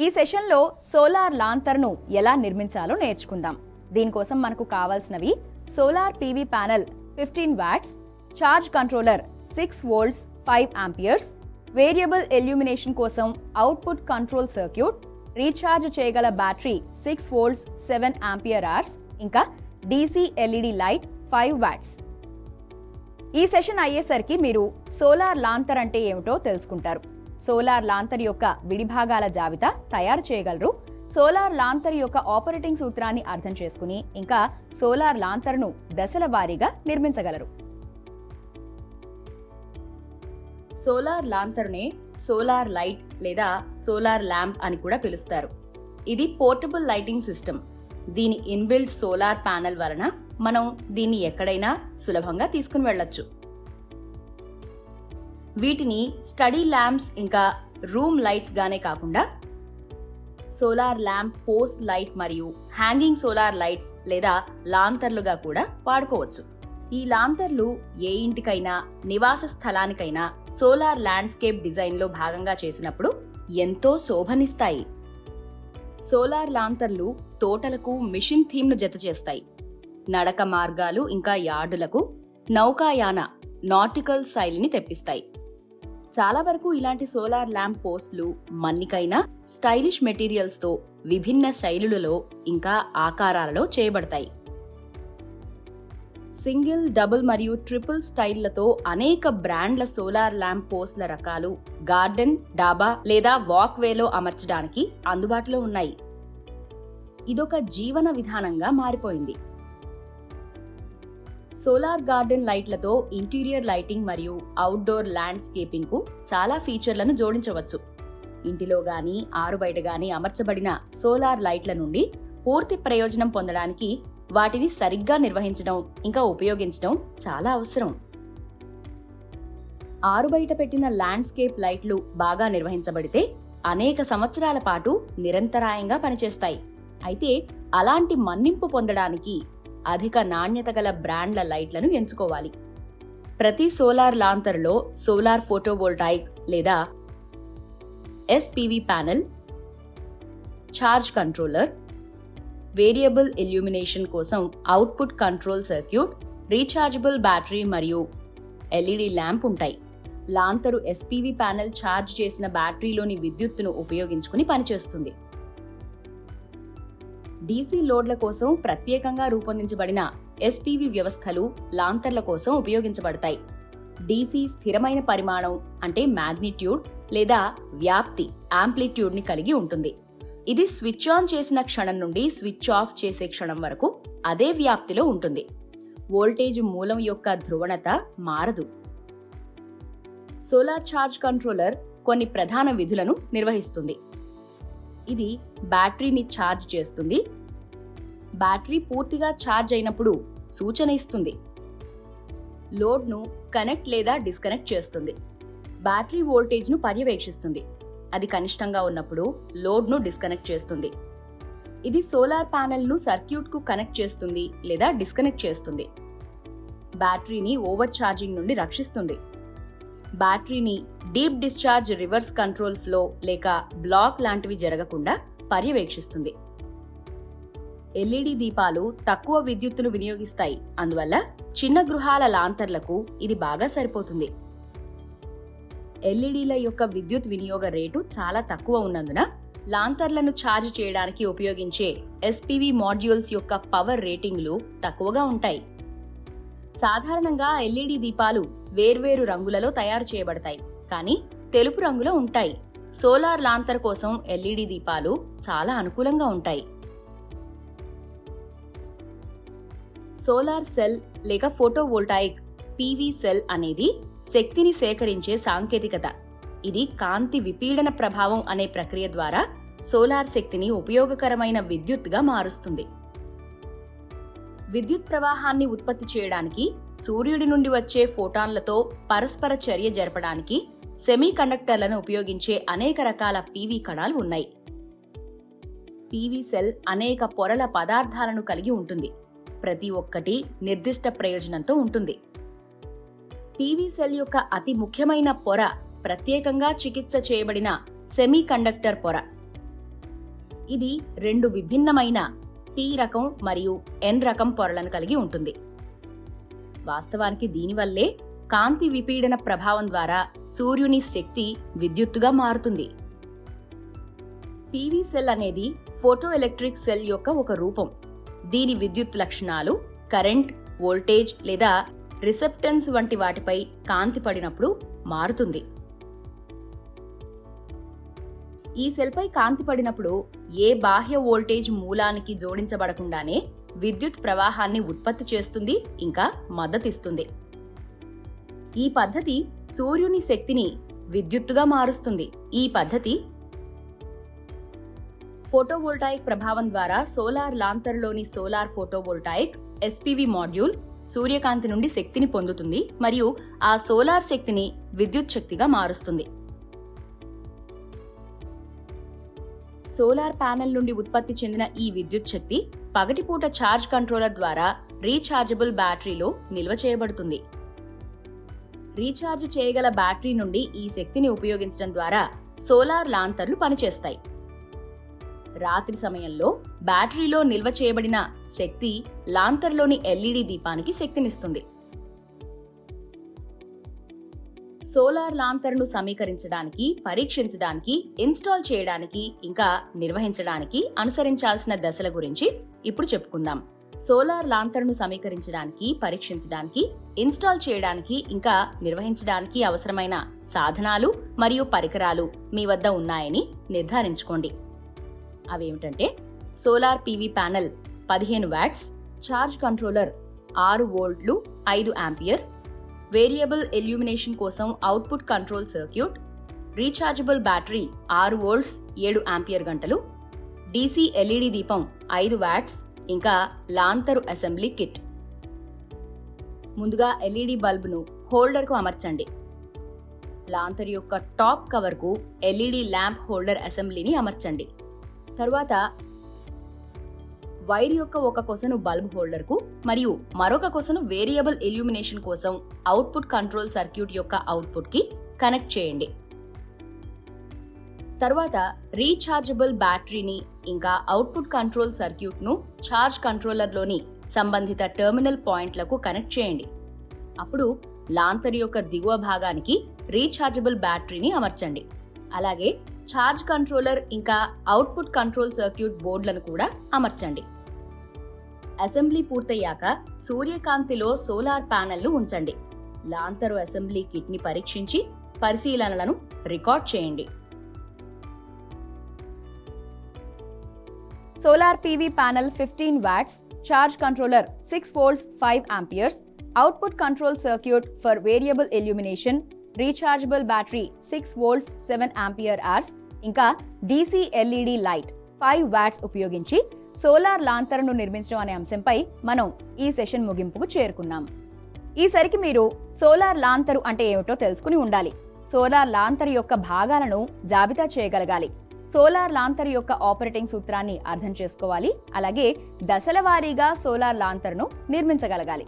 ఈ సెషన్లో సోలార్ లాంతర్ను ఎలా నిర్మించాలో నేర్చుకుందాం. దీనికోసం మనకు కావాల్సినవి solar PV panel 15 watts, charge controller 6 volts 5 amperes, variable illumination కోసం అవుట్పుట్ కంట్రోల్ సర్క్యూట్, రీఛార్జ్ చేయగల బ్యాటరీ 6 వోల్ట్స్ 7 ఆంపియర్ అవర్స్, ఇంకా డీసీ ఎల్ఈడి లైట్ 5 వాట్స్. ఈ సెషన్ అయ్యేసరికి మీరు సోలార్ లాంతర్ అంటే ఏమిటో తెలుసుకుంటారు. సోలార్ లాంతర్ యొక్క విడిభాగాల జాబితా తయారు చేయగలరు. సోలార్ లాంతర్ యొక్క ఆపరేటింగ్ సూత్రాన్ని అర్థం చేసుకుని ఇంకా సోలార్ లాంతర్ను దశల వారీగా నిర్మించగలరు. సోలార్ లాంతర్నే సోలార్ లైట్ లేదా సోలార్ ల్యాంప్ అని కూడా పిలుస్తారు. ఇది పోర్టబుల్ లైటింగ్ సిస్టమ్. దీని ఇన్బిల్ట్ సోలార్ ప్యానెల్ వలన మనం దీన్ని ఎక్కడైనా సులభంగా తీసుకుని వెళ్ళొచ్చు. వీటిని స్టడీ ల్యాంప్స్ ఇంకా రూమ్ లైట్స్ గానే కాకుండా సోలార్ ల్యాంప్ పోస్ట్ లైట్ మరియు హ్యాంగింగ్ సోలార్ లైట్స్ లేదా లాంతర్లుగా కూడా వాడుకోవచ్చు. ఈ లాంతర్లు ఏ ఇంటికైనా నివాస స్థలానికైనా సోలార్ ల్యాండ్స్కేప్ డిజైన్లో భాగంగా చేసినప్పుడు ఎంతో శోభనిస్తాయి. సోలార్ లాంతర్లు తోటలకు మిషన్ థీమ్ను జతచేస్తాయి. నడక మార్గాలు ఇంకా యార్డులకు నౌకాయాన నాటికల్ శైలిని తెప్పిస్తాయి. చాలా వరకు ఇలాంటి సోలార్ ల్యాంప్ పోస్టులు మన్నికైన స్టైలిష్ మెటీరియల్స్తో విభిన్న శైలులలో ఇంకా ఆకారాలలో చేయబడతాయి. సింగిల్, డబుల్ మరియు ట్రిపుల్ స్టైళ్లతో అనేక బ్రాండ్ల సోలార్ ల్యాంప్ పోస్ట్ల రకాలు గార్డెన్, డాబా లేదా వాక్ వేలో అమర్చడానికి అందుబాటులో ఉన్నాయి. ఇదొక జీవన విధానంగా మారిపోయింది. సోలార్ గార్డెన్ లైట్లతో ఇంటీరియర్ లైటింగ్ మరియు అవుట్డోర్ ల్యాండ్స్కేపింగ్ కు చాలా ఫీచర్లను జోడించవచ్చు. ఇంటిలో గాని ఆరుబయట గాని అమర్చబడిన సోలార్ లైట్ల నుండి పూర్తి ప్రయోజనం పొందడానికి వాటిని సరిగ్గా నిర్వహించడం ఇంకా ఉపయోగించడం చాలా అవసరం. ఆరుబయట పెట్టిన ల్యాండ్స్కేప్ లైట్లు బాగా నిర్వహించబడితే అనేక సంవత్సరాల పాటు నిరంతరాయంగా పనిచేస్తాయి. అయితే అలాంటి మన్నింపు పొందడానికి అధిక నాణ్యత గల బ్రాండ్ల లైట్లను ఎంచుకోవాలి. ప్రతి సోలార్ లాంతర్లో సోలార్ ఫోటోవోల్టాయిక్ లేదా SPV panel, charge controller, variable illumination కోసం output control circuit, rechargeable battery మరియు ఎల్ఈడి ల్యాంప్ ఉంటాయి. లాంతరు ఎస్పీవీ ప్యానెల్ ఛార్జ్ చేసిన బ్యాటరీలోని విద్యుత్తును ఉపయోగించుకుని పనిచేస్తుంది. డీసీ లోడ్ల కోసం ప్రత్యేకంగా రూపొందించబడిన ఎస్పీవీ వ్యవస్థలు లాంతర్ల కోసం ఉపయోగించబడతాయి. డీసీ స్థిరమైన పరిమాణం అంటే మ్యాగ్నిట్యూడ్ లేదా వ్యాప్తి యాంప్లిట్యూడ్ ని కలిగి ఉంటుంది. ఇది స్విచ్ ఆన్ చేసిన క్షణం నుండి స్విచ్ ఆఫ్ చేసే క్షణం వరకు అదే వ్యాప్తిలో ఉంటుంది. వోల్టేజ్ మూలం యొక్క ధ్రువణత మారదు. సోలార్ ఛార్జ్ కంట్రోలర్ కొన్ని ప్రధాన విధులను నిర్వహిస్తుంది. ఇది బ్యాటరీని ఛార్జ్ చేస్తుంది. బ్యాటరీ పూర్తిగా ఛార్జ్ అయినప్పుడు సూచన ఇస్తుంది. లోడ్ను కనెక్ట్ లేదా డిస్కనెక్ట్ చేస్తుంది. బ్యాటరీ వోల్టేజ్ను పర్యవేక్షిస్తుంది. అది కనిష్టంగా ఉన్నప్పుడు లోడ్ను డిస్కనెక్ట్ చేస్తుంది. ఇది సోలార్ ప్యానెల్ను సర్క్యూట్కు కనెక్ట్ చేస్తుంది లేదా డిస్కనెక్ట్ చేస్తుంది. బ్యాటరీని ఓవర్ ఛార్జింగ్ నుండి రక్షిస్తుంది. బ్యాటరీని deep discharge, reverse control flow లేక బ్లాక్ లాంటివి జరగకుండా పర్యవేక్షిస్తుంది. ఎల్ఈడి దీపాలు తక్కువ విద్యుత్తును వినియోగిస్తాయి. అందువల్ల చిన్న గృహాల లాంతర్లకు ఇది బాగా సరిపోతుంది. ఎల్ఈడీల యొక్క విద్యుత్ వినియోగ రేటు చాలా తక్కువ ఉన్నందున లాంతర్లను ఛార్జ్ చేయడానికి ఉపయోగించే ఎస్పీవీ మాడ్యూల్స్ యొక్క పవర్ రేటింగ్లు తక్కువగా ఉంటాయి. సాధారణంగా ఎల్ఈడి దీపాలు వేర్వేరు రంగులలో తయారు చేయబడతాయి, కానీ తెలుపు రంగులో ఉంటాయి. సోలార్ లాంతర్ కోసం ఎల్ఈడి దీపాలు చాలా అనుకూలంగా ఉంటాయి. సోలార్ సెల్ లేక ఫోటోవోల్టాయిక్ పీవీ సెల్ అనేది శక్తిని సేకరించే సాంకేతికత. ఇది కాంతి విపీడన ప్రభావం అనే ప్రక్రియ ద్వారా సోలార్ శక్తిని ఉపయోగకరమైన విద్యుత్తుగా మారుస్తుంది. విద్యుత్ ప్రవాహాన్ని ఉత్పత్తి చేయడానికి సూర్యుడి నుండి వచ్చే ఫోటాన్లతో పరస్పర చర్య జరపడానికి సెమీ కండక్టర్లను ఉపయోగించే అనేక రకాల పీవీ కణాలు ఉన్నాయి. పీవీ సెల్ అనేక పొరల పదార్థాలను కలిగి ఉంటుంది. ప్రతి ఒక్కటి నిర్దిష్ట ప్రయోజనంతో ఉంటుంది. పీవీ సెల్ యొక్క అతి ముఖ్యమైన పొర ప్రత్యేకంగా చికిత్స చేయబడిన సెమీ కండక్టర్ పొర. ఇది 2 విభిన్నమైన P రకం మరియు N రకం పొరలను కలిగి ఉంటుంది. వాస్తవానికి దీనివల్లే కాంతి విపీడన ప్రభావం ద్వారా సూర్యుని శక్తి విద్యుత్తుగా మారుతుంది. PV సెల్ అనేది ఫోటో ఎలక్ట్రిక్ సెల్ యొక్క ఒక రూపం. దీని విద్యుత్ లక్షణాలు కరెంట్, వోల్టేజ్ లేదా రిసెప్టెన్స్ వంటి వాటిపై కాంతి పడినప్పుడు మారుతుంది. ఈ సెల్పై కాంతి పడినప్పుడు ఏ బాహ్య వోల్టేజ్ మూలానికి జోడించబడకుండానే విద్యుత్ ప్రవాహాన్ని ఉత్పత్తి చేస్తుంది, ఇంకా మద్దతిస్తుంది. ఈ పద్ధతి సూర్యుని శక్తిని విద్యుత్తుగా మారుస్తుంది. ఈ పద్ధతి ఫోటోవోల్టాయిక్ ప్రభావం ద్వారా సోలార్ లాంతర్లోని సోలార్ ఫోటోవోల్టాయిక్ SPV మాడ్యూల్ సూర్యకాంతి నుండి శక్తిని పొందుతుంది మరియు ఆ సోలార్ శక్తిని విద్యుత్ శక్తిగా మారుస్తుంది. సోలార్ ప్యానెల్ నుండి ఉత్పత్తి చెందిన ఈ విద్యుత్ శక్తి పగటిపూట ఛార్జ్ కంట్రోలర్ ద్వారా రీఛార్జబుల్ బ్యాటరీలో నిల్వ చేయబడుతుంది. రీఛార్జ్ చేయగల బ్యాటరీ నుండి ఈ శక్తిని ఉపయోగించడం ద్వారా సోలార్ లాంతర్లు పనిచేస్తాయి. రాత్రి సమయంలో బ్యాటరీలో నిల్వ చేయబడిన శక్తి లాంతర్లోని LED దీపానికి శక్తినిస్తుంది. సోలార్ లాంతర్ను సమీకరించడానికి, పరీక్షించడానికి, ఇన్స్టాల్ చేయడానికి, ఇంకా నిర్వహించడానికి అనుసరించాల్సిన దశల గురించి ఇప్పుడు చెప్పుకుందాం. సోలార్ లాంతర్ను సమీకరించడానికి, పరీక్షించడానికి, ఇన్స్టాల్ చేయడానికి, ఇంకా నిర్వహించడానికి అవసరమైన సాధనాలు మరియు పరికరాలు మీ వద్ద ఉన్నాయని నిర్ధారించుకోండి. అవేమిటంటే solar PV panel 15 watts, charge controller 6 వోల్ట్లు 5 ఆంపియర్, వేరియబుల్ ఇల్యూమినేషన్ కోసం output control circuit, rechargeable battery 6 volts 7 ampere గంటలు, DC LED దీపం 5 వాట్స్, ఇంకా లాంతరు అసెంబ్లీ కిట్. ముందుగా LED బల్బును హోల్డర్కు అమర్చండి. లాంతరు యొక్క టాప్ కవర్కు LED ల్యాంప్ హోల్డర్ అసెంబ్లీని అమర్చండి. తరువాత వైర్ యొక్క ఒక కొసను బల్బ్ హోల్డర్కు మరియు మరొక కొసను వేరియబుల్ ఇల్యూమినేషన్ కోసం అవుట్పుట్ కంట్రోల్ సర్క్యూట్ యొక్క అవుట్పుట్కి కనెక్ట్ చేయండి. తరువాత రీఛార్జబుల్ బ్యాటరీని ఇంకా అవుట్పుట్ కంట్రోల్ సర్క్యూట్ను ఛార్జ్ కంట్రోలర్లోని సంబంధిత టెర్మినల్ పాయింట్లకు కనెక్ట్ చేయండి. అప్పుడు లాంతర్ యొక్క దిగువ భాగానికి రీఛార్జబుల్ బ్యాటరీని అమర్చండి. అలాగే ఛార్జ్ కంట్రోలర్ ఇంకా అవుట్పుట్ కంట్రోల్ సర్క్యూట్ బోర్డులను కూడా అమర్చండి. అసెంబ్లీ పూర్తయ్యాక సూర్యకాంతిలో సోలార్ ప్యానెల్ను ఉంచండి. లాంతరు అసెంబ్లీ కిట్ని పరీక్షించి పరిశీలనలను రికార్డ్ చేయండి. Solar PV panel 15 watts, charge controller 6 volts 5 amperes, output control circuit for variable illumination, rechargeable battery 6 volts 7 ampere hours, ఇంకా DC LED లైట్ 5 వాట్స్ ఉపయోగించి సోలార్ లాంతర్ను నిర్మించడం అనే అంశంపై మనం ఈ సెషన్ ముగింపుకు చేరుకున్నాం. ఈసరికి మీరు సోలార్ లాంతరు అంటే ఏమిటో తెలుసుకుని ఉండాలి. సోలార్ లాంతరు యొక్క భాగాలను జాబితా చేయగలగాలి. సోలార్ లాంతరు యొక్క ఆపరేటింగ్ సూత్రాన్ని అర్థం చేసుకోవాలి. అలాగే దశల వారీగా సోలార్ లాంతర్ను నిర్మించగలగాలి.